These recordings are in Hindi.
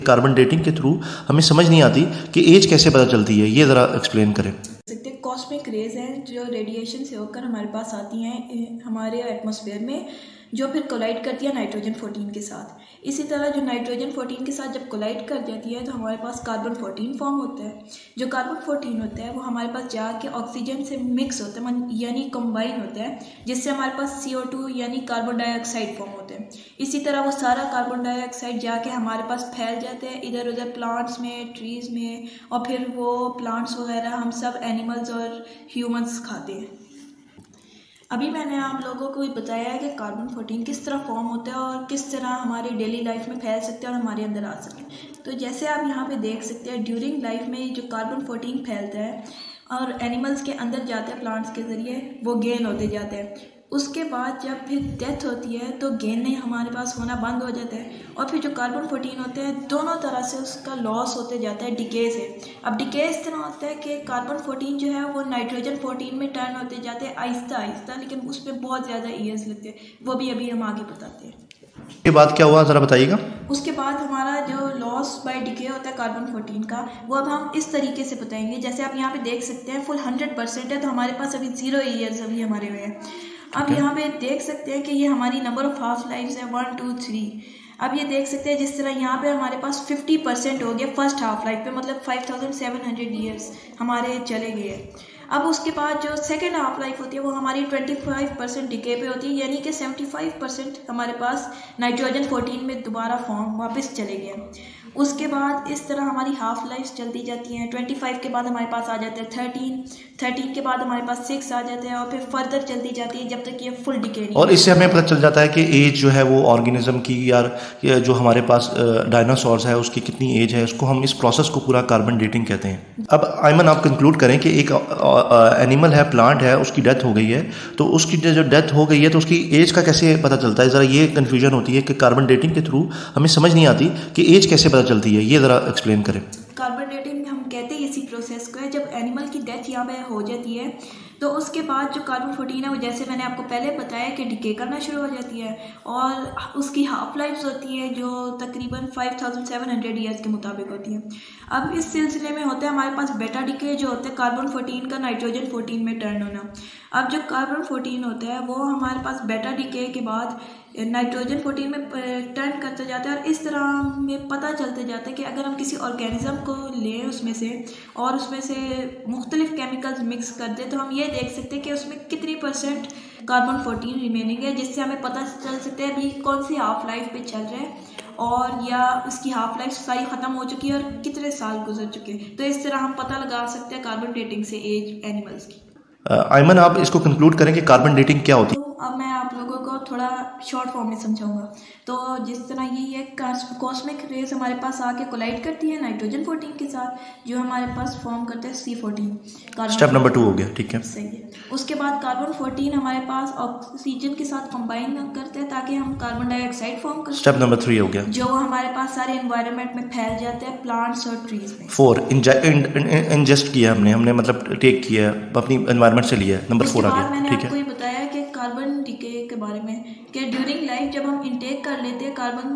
कार्बन डेटिंग के थ्रू हमें समझ नहीं आती कि एज कैसे पता चलती है, ये ज़रा एक्सप्लेन करें। सकते कॉस्मिक रेज हैं जो रेडिएशन से होकर हमारे पास आती हैं हमारे एटमॉस्फेयर में, जो फिर कोलाइड करती है नाइट्रोजन 14 के साथ। इसी तरह जो नाइट्रोजन 14 के साथ जब कोलाइड कर जाती है तो हमारे पास कार्बन 14 फॉर्म होता है। जो कार्बन 14 होता है वो हमारे पास जाके ऑक्सीजन से मिक्स होता है, यानी कंबाइन होता है, जिससे हमारे पास CO2 यानी कार्बन डाइऑक्साइड फॉर्म होते हैं। इसी तरह वो सारा कार्बन डाइऑक्साइड जाके हमारे पास फैल जाते हैं इधर उधर प्लांट्स में, ट्रीज़ में, और फिर वो प्लांट्स वगैरह हम सब एनिमल्स और ह्यूमंस खाते हैं। अभी मैंने आप लोगों को बताया है कि कार्बन 14 किस तरह फॉर्म होता है और किस तरह हमारी डेली लाइफ में फैल सकते हैं और हमारे अंदर आ सकते हैं। तो जैसे आप यहाँ पे देख सकते हैं ड्यूरिंग लाइफ में जो कार्बन 14 फैलता है और एनिमल्स के अंदर जाते हैं प्लांट्स के ज़रिए, वो गेन होते जाते हैं। उसके बाद जब फिर डेथ होती है तो गेन नहीं हमारे पास होना बंद हो जाता है, और फिर जो कार्बन 14 होते हैं दोनों तरह से उसका लॉस होते जाता है डिके से। अब डिके इस तरह होता है कि कार्बन 14 जो है वो नाइट्रोजन 14 में टर्न होते जाते हैं आहिस्ता आहिस्ता, लेकिन उस पर बहुत ज़्यादा ईयर्स लगते हैं, वो भी अभी हम आगे बताते हैं। के बाद क्या हुआ ज़रा बताइएगा। उसके बाद हमारा जो लॉस बाय डिके होता है कार्बन 14 का, वो अब हम इस तरीके से बताएंगे। जैसे आप यहाँ पे देख सकते हैं फुल 100% है, तो हमारे पास अभी 0 ईयर्स अभी हमारे हुए हैं। अब यहाँ पे देख सकते हैं कि ये हमारी नंबर ऑफ हाफ लाइफ्स है 1 2 3। अब ये देख सकते हैं जिस तरह यहाँ पे हमारे पास 50% हो गया फर्स्ट हाफ लाइफ पे, मतलब 5700 ईयर्स हमारे चले गए। अब उसके बाद जो सेकेंड हाफ लाइफ होती है वो हमारी 25% डिके पे होती है, यानी कि 75% हमारे पास नाइट्रोजन 14 में दोबारा फॉर्म वापस चले गए। उसके बाद इस तरह हमारी हाफ लाइफ चलती जाती हैं। 25 के बाद हमारे पास आ जाते हैं 13 के बाद हमारे पास 6 आ जाते हैं, और फिर फर्दर चलती जाती है जब तक ये फुल डिके नहीं। और इससे हमें पता चल जाता है कि एज जो है वो ऑर्गेनिज्म की या जो हमारे पास डायनासोर्स है उसकी कितनी एज है, उसको हम इस प्रोसेस को पूरा कार्बन डेटिंग कहते हैं। अब आयमन आप कंक्लूड करें कि एक एनिमल है, प्लांट है, उसकी डेथ हो गई है, तो उसकी जो डेथ हो गई है तो उसकी एज का कैसे पता चलता है? ज़रा ये कन्फ्यूजन होती है कि कार्बन डेटिंग के थ्रू हमें समझ नहीं आती कि एज कैसे पता चलती है, ये ज़रा एक्सप्लेन करें। कार्बन डेटिंग हम कहते हैं इसी प्रोसेस को है। जब एनिमल की डेथ यहाँ पे हो जाती है तो उसके बाद जो कार्बन 14 है वो, जैसे मैंने आपको पहले बताया, कि डिके करना शुरू हो जाती है, और उसकी हाफ लाइफ होती है जो तकरीबन 5700 ईयर्स के मुताबिक होती है। अब इस सिलसिले में होता है हमारे पास बेटा डिके जो होता है कार्बन 14 का नाइट्रोजन 14 में टर्न होना। अब जो कार्बन 14 होता है वो हमारे पास बेटा डिके के बाद नाइट्रोजन 14 में टर्न करते जाता है, और इस तरह हमें पता चलते जाता है कि अगर हम किसी ऑर्गेनिज्म को लें उसमें से और उसमें से मुख्तलिफ केमिकल्स मिक्स कर दें, तो हम ये देख सकते हैं कि उसमें कितनी % कार्बन 14 रिमेनिंग है, जिससे हमें पता चल सकता है अभी कौन सी हाफ लाइफ पे चल रहा है, और या उसकी हाफ लाइफ सारी ख़त्म हो चुकी है और कितने साल गुजर चुके हैं। तो इस तरह हम पता लगा सकते हैं कार्बन डेटिंग से एज एनिमल्स की। आयमन आप इसको कंक्लूड करें कि कार्बन डेटिंग क्या होती है। अब मैं आप लोगों को थोड़ा शॉर्ट फॉर्म में समझाऊंगा। तो जिस तरह ये कॉस्मिक रेज हमारे पास आके कोलाइड करती है नाइट्रोजन 14 के साथ, जो हमारे पास फॉर्म करते हैं C14। स्टेप नंबर 2 हो गया, ठीक है, सही है। उसके बाद कार्बन 14 हमारे पास ऑक्सीजन के साथ कंबाइन करते हैं ताकि हम कार्बन डाइऑक्साइड फॉर्म कर। स्टेप नंबर 3 हो गया, जो हमारे पास सारे एनवायरनमेंट में फैल जाते हैं प्लांट्स और ट्रीज में। 4 इंजेस्ट किया हमने मतलब टेक किया अपनी एनवायरनमेंट से लिया। नंबर 4 आ गया, मैंने ठीक आपको है। ये बताया कि कार्बन डिके के बारे में कि ड्यूरिंग लाइफ जब हम इनटेक कर लेते हैं कार्बन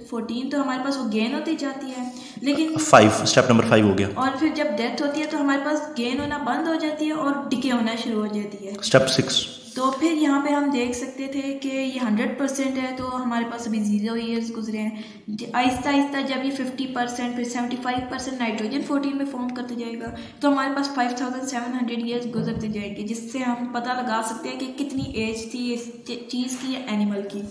14 तो हमारे पास वो गेन होती जाती है, लेकिन 5 स्टेप नंबर 5 हो गया। और फिर जब डेथ होती है तो हमारे पास गेन होना बंद हो जाती है और डिके होना शुरू हो जाती है। स्टेप 6। तो फिर यहाँ पे हम देख सकते थे कि ये 100% है, तो हमारे पास अभी 0 ईयर्स गुजरे हैं। आहिस्ता आहिस्ता जब ये 50% फिर 75% नाइट्रोजन 14 में फॉर्म करते जाएगा तो हमारे पास 5700 ईयर्स गुजरते जाएंगे, जिससे हम पता लगा सकते हैं कि कितनी एज थी इस चीज़ की या एनिमल की।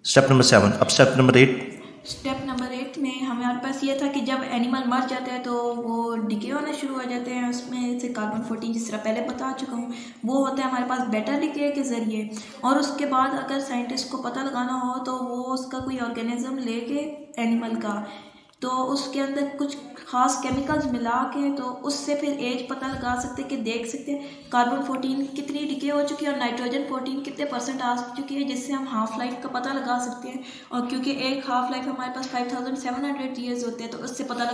Step number 7। अब स्टेप नंबर 8। स्टेप नंबर 8 में हमारे पास ये था कि जब एनिमल मर जाता है तो वो डिके होना शुरू हो जाते हैं। उसमें से कार्बन 14 जिस तरह पहले बता चुका हूँ वो होता है हमारे पास बेटा डिके के ज़रिए, और उसके बाद अगर साइंटिस्ट को पता लगाना हो तो वो उसका कोई ऑर्गेनिज्म लेके एनिमल का, तो उसके अंदर कुछ खास केमिकल्स मिला के तो उससे फिर एज पता लगा सकते कि देख सकते हैं कार्बन 14 कितनी डिके हो चुकी है और नाइट्रोजन 14 कितने % आ चुकी है, जिससे हम हाफ लाइफ का पता लगा सकते हैं। और क्योंकि एक हाफ लाइफ हमारे पास 5700 ईयर्स होते हैं तो उससे पता लगा